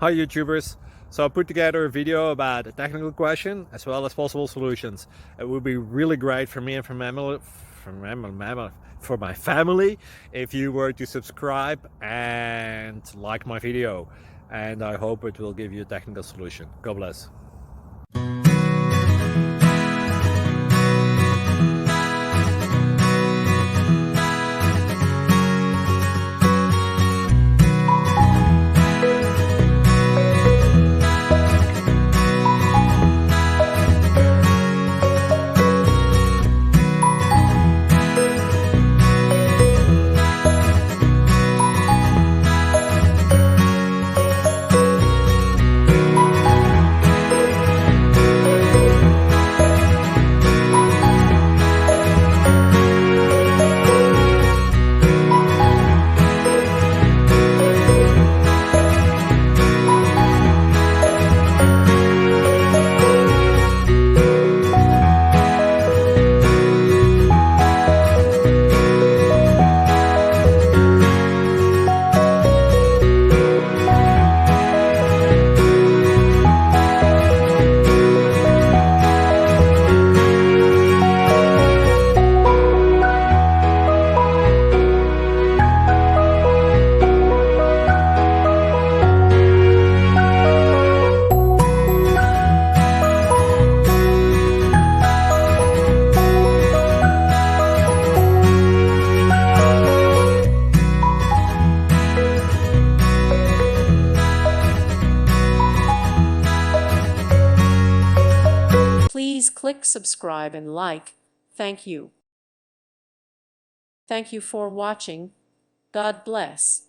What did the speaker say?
Hi YouTubers. So I put together a video about a technical question as well as possible solutions. It would be really great for me and for my family if you were to subscribe and like my video. And I hope it will give you a technical solution. God bless. Please click subscribe and like. Thank you. Thank you for watching. God bless.